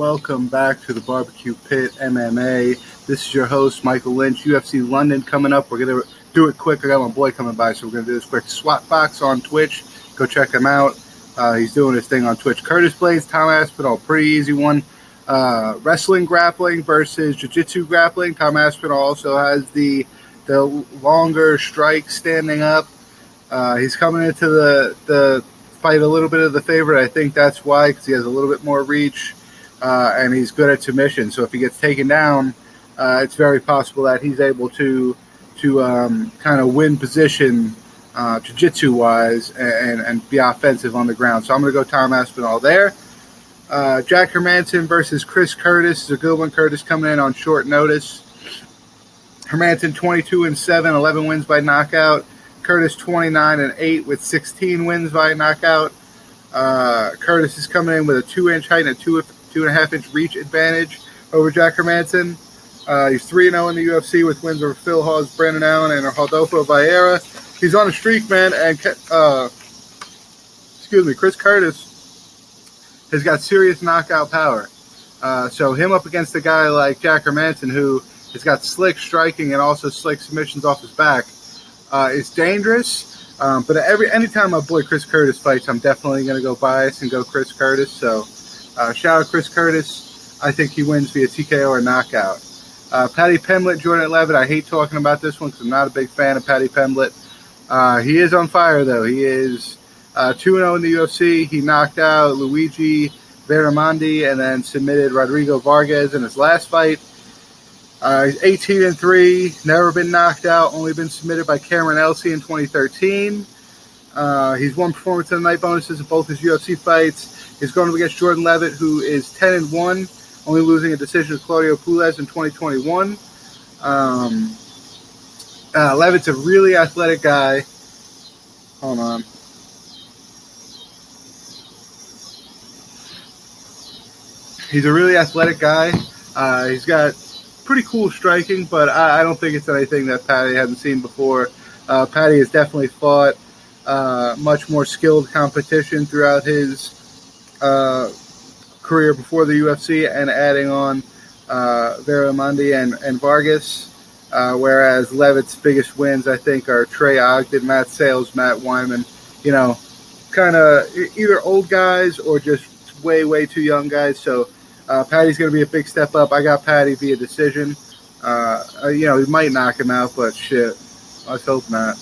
Welcome back to the BBQ Pit MMA. This is your host, Michael Lynch. UFC London coming up. We're going to do it quick. I got my boy coming by, so we're going to do this quick. Swatbox on Twitch. Go check him out. He's doing his thing on Twitch. Curtis Blades, Tom Aspinall, pretty easy one. Wrestling grappling versus jiu-jitsu grappling. Tom Aspinall also has the longer strike standing up. He's coming into the fight a little bit of the favorite. I think that's why, because he has a little bit more reach. And he's good at submission. So if he gets taken down, it's very possible that he's able to kind of win position jiu-jitsu wise and be offensive on the ground. So I'm going to go Tom Aspinall there. Jack Hermansson versus Chris Curtis is a good one. Curtis coming in on short notice. Hermansson 22-7, 11 wins by knockout. Curtis 29-8 with 16 wins by knockout. Curtis is coming in with a 2-inch height and a 2.5-inch reach advantage over Jack Hermansson. He's 3-0 in the UFC with wins over Phil Hawes, Brandon Allen, and Rodolfo Vieira. He's on a streak, man. And Chris Curtis has got serious knockout power. So him up against a guy like Jack Hermansson, who has got slick striking and also slick submissions off his back, is dangerous. But anytime my boy Chris Curtis fights, I'm definitely going to go bias and go Chris Curtis. So shout out Chris Curtis. I think he wins via TKO or knockout. Paddy Pimblett, Jordan Levitt. I hate talking about this one because I'm not a big fan of Paddy Pimblett. He is on fire, though. He is 2-0 in the UFC. He knocked out Luigi Veramandi and then submitted Rodrigo Vargas in his last fight. He's 18-3, never been knocked out, only been submitted by Cameron Elsey in 2013. He's won performance of the night bonuses in both his UFC fights. He's going up against Jordan Levitt, who is 10-1, only losing a decision to Claudio Puelles in 2021. Levitt's a really athletic guy. Hold on. He's a really athletic guy. He's got pretty cool striking, but I don't think it's anything that Paddy hasn't seen before. Paddy has definitely fought much more skilled competition throughout his career before the UFC, and adding on Veramandi and Vargas, whereas Levitt's biggest wins, I think, are Trey Ogden, Matt Sales, Matt Wyman, kind of either old guys or just way, way too young guys. So Paddy's going to be a big step up. I got Paddy via decision. He might knock him out, but shit, let's hope not.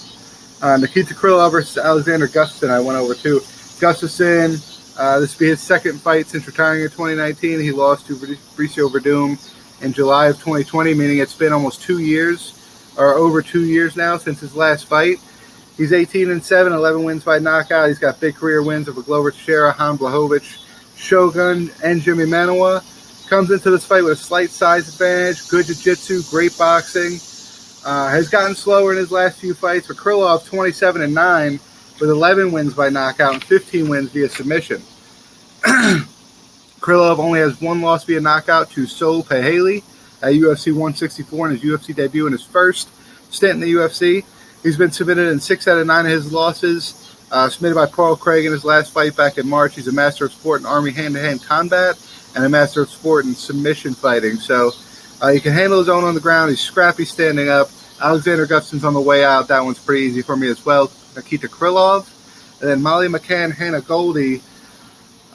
Nikita Krillov versus Alexander Gustafsson, I went over to. Gustafsson, this will be his second fight since retiring in 2019. He lost to Bricio Verdum in July of 2020, meaning it's been almost 2 years, or over 2 years now, since his last fight. He's 18-7, 11 wins by knockout. He's got big career wins over Glover Teixeira, Han Blachowicz, Shogun, and Jimmy Manuwa. Comes into this fight with a slight size advantage, good jiu-jitsu, great boxing. Has gotten slower in his last few fights, but Krillov 27-9 with 11 wins by knockout and 15 wins via submission. Krillov only has one loss via knockout to Sol Pehaley at UFC 164 in his UFC debut in his first stint in the UFC. He's been submitted in 6 out of 9 of his losses. Submitted by Paul Craig in his last fight back in March. He's a master of sport in Army hand-to-hand combat and a master of sport in submission fighting. So he can handle his own on the ground. He's scrappy standing up. Alexander Gustafsson's on the way out. That one's pretty easy for me as well. Nikita Krillov. And then Molly McCann, Hannah Goldie.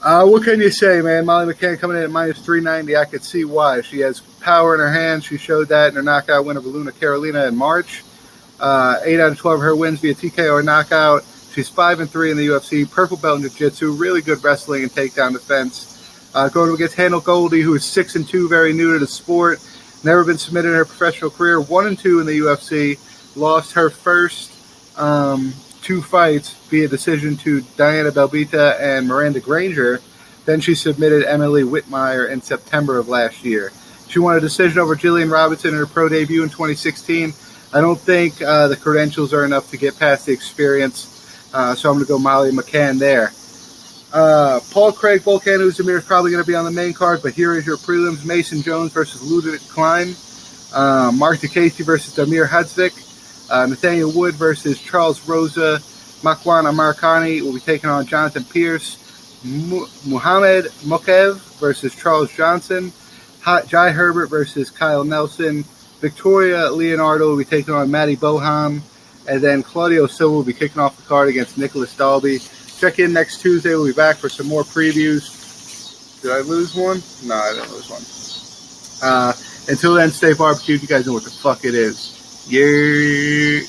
What can you say, man? Molly McCann coming in at minus 390. I could see why. She has power in her hands. She showed that in her knockout win over Luna Carolina in March. 8 out of 12 of her wins via TKO or knockout. She's 5-3 in the UFC. Purple belt in jiu-jitsu. Really good wrestling and takedown defense. Going against Hannah Goldie, who is 6-2, very new to the sport. Never been submitted in her professional career. 1-2 in the UFC. Lost her first 2 fights via decision to Diana Belbita and Miranda Granger. Then she submitted Emily Whitmire in September of last year. She won a decision over Jillian Robinson in her pro debut in 2016. I don't think the credentials are enough to get past the experience, so I'm going to go Molly McCann there. Paul Craig Volkan Oezdemir is probably going to be on the main card, but here is your prelims. Mason Jones versus Ludwig Klein. Mark DeCasey versus Damir Hadzvik. Nathaniel Wood versus Charles Rosa. Makwan Amarkani will be taking on Jonathan Pierce. Muhammad Mokaev versus Charles Johnson. Jai Herbert versus Kyle Nelson. Victoria Leonardo will be taking on Maddie Boham. And then Claudio Silva will be kicking off the card against Nicholas Dalby. Check in next Tuesday. We'll be back for some more previews. Did I lose one? No, I didn't lose one. Until then, stay barbecued. You guys know what the fuck it is. Yeah.